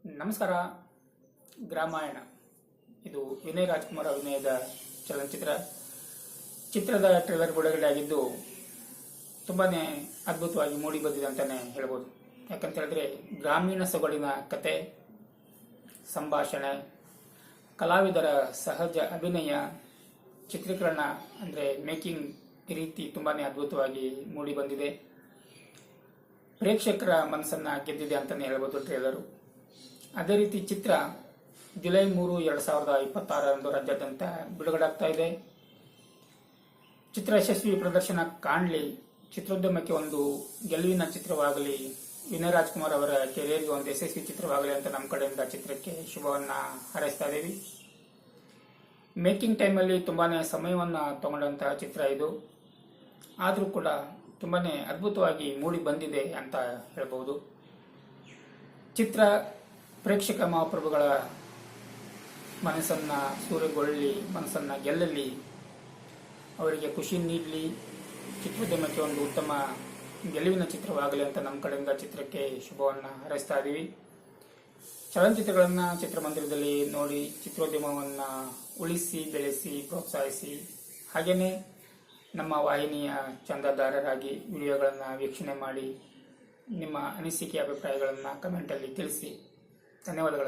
ನಮಸ್ಕಾರ. ಗ್ರಾಮಾಯಣ ಇದು ವಿನಯ್ ರಾಜ್ಕುಮಾರ್ ಅಭಿನಯದ ಚಲನಚಿತ್ರ. ಚಿತ್ರದ ಟ್ರೇಲರ್ ಬಿಡುಗಡೆ ಆಗಿದ್ದು ತುಂಬಾನೇ ಅದ್ಭುತವಾಗಿ ಮೂಡಿ ಬಂದಿದೆ ಅಂತಾನೆ ಹೇಳ್ಬೋದು. ಯಾಕಂತ ಹೇಳಿದ್ರೆ ಗ್ರಾಮೀಣ ಸೊಗಡಿನ ಕತೆ, ಸಂಭಾಷಣೆ, ಕಲಾವಿದರ ಸಹಜ ಅಭಿನಯ, ಚಿತ್ರೀಕರಣ ಅಂದ್ರೆ ಮೇಕಿಂಗ್ ರೀತಿ ತುಂಬಾನೇ ಅದ್ಭುತವಾಗಿ ಮೂಡಿ ಬಂದಿದೆ. ಪ್ರೇಕ್ಷಕರ ಮನಸ್ಸನ್ನ ಗೆದ್ದಿದೆ ಅಂತಾನೆ ಹೇಳ್ಬೋದು ಟ್ರೇಲರು. ಅದೇ ರೀತಿ ಚಿತ್ರ ಜುಲೈ 3, 2026 ರಾಜ್ಯಾದ್ಯಂತ ಬಿಡುಗಡೆಯಾಗ್ತಾ ಇದೆ. ಚಿತ್ರ ಯಶಸ್ವಿ ಪ್ರದರ್ಶನ ಕಾಣಲಿ, ಚಿತ್ರೋದ್ಯಮಕ್ಕೆ ಒಂದು ಗೆಲುವಿನ ಚಿತ್ರವಾಗಲಿ, ವಿನಯ್ ರಾಜ್ಕುಮಾರ್ ಅವರ ಕೆರಿಯರ್ಗೆ ಒಂದು ಯಶಸ್ವಿ ಚಿತ್ರವಾಗಲಿ ಅಂತ ನಮ್ಮ ಕಡೆಯಿಂದ ಚಿತ್ರಕ್ಕೆ ಶುಭವನ್ನ ಹಾರೈಸ್ತಾ ಇದ್ದೀವಿ. ಮೇಕಿಂಗ್ ಟೈಮಲ್ಲಿ ತುಂಬಾನೇ ಸಮಯವನ್ನ ತಗೊಂಡಂತಹ ಚಿತ್ರ ಇದು. ಆದರೂ ಕೂಡ ತುಂಬಾನೇ ಅದ್ಭುತವಾಗಿ ಮೂಡಿ ಬಂದಿದೆ ಅಂತ ಹೇಳ್ಬಹುದು. ಚಿತ್ರ ಪ್ರೇಕ್ಷಕ ಮಹಾಪ್ರಭುಗಳ ಮನಸ್ಸನ್ನ ಸೂರೆಗೊಳ್ಳಲಿ, ಮನಸ್ಸನ್ನ ಗೆಲ್ಲಲಿ, ಅವರಿಗೆ ಖುಷಿ ನೀಡಲಿ, ಚಿತ್ರೋದ್ಯಮಕ್ಕೆ ಒಂದು ಉತ್ತಮ ಗೆಲುವಿನ ಚಿತ್ರವಾಗಲಿ ಅಂತ ನಮ್ಮ ಕಡೆಯಿಂದ ಚಿತ್ರಕ್ಕೆ ಶುಭವನ್ನ ಹಾರೈಸ್ತಾ ಇದ್ದೀವಿ. ಚಲನಚಿತ್ರಗಳನ್ನ ಚಿತ್ರಮಂದಿರದಲ್ಲಿ ನೋಡಿ ಚಿತ್ರೋದ್ಯಮವನ್ನ ಉಳಿಸಿ, ಬೆಳೆಸಿ, ಪ್ರೋತ್ಸಾಹಿಸಿ, ಹಾಗೇನೆ ನಮ್ಮ ವಾಹಿನಿಯ ಚಂದಾದಾರರಾಗಿ ವಿಡಿಯೋಗಳನ್ನು ವೀಕ್ಷಣೆ ಮಾಡಿ ನಿಮ್ಮ ಅನಿಸಿಕೆ, ಅಭಿಪ್ರಾಯಗಳನ್ನು ಕಮೆಂಟಲ್ಲಿ ತಿಳಿಸಿ. ಧನ್ಯವಾದಗಳು.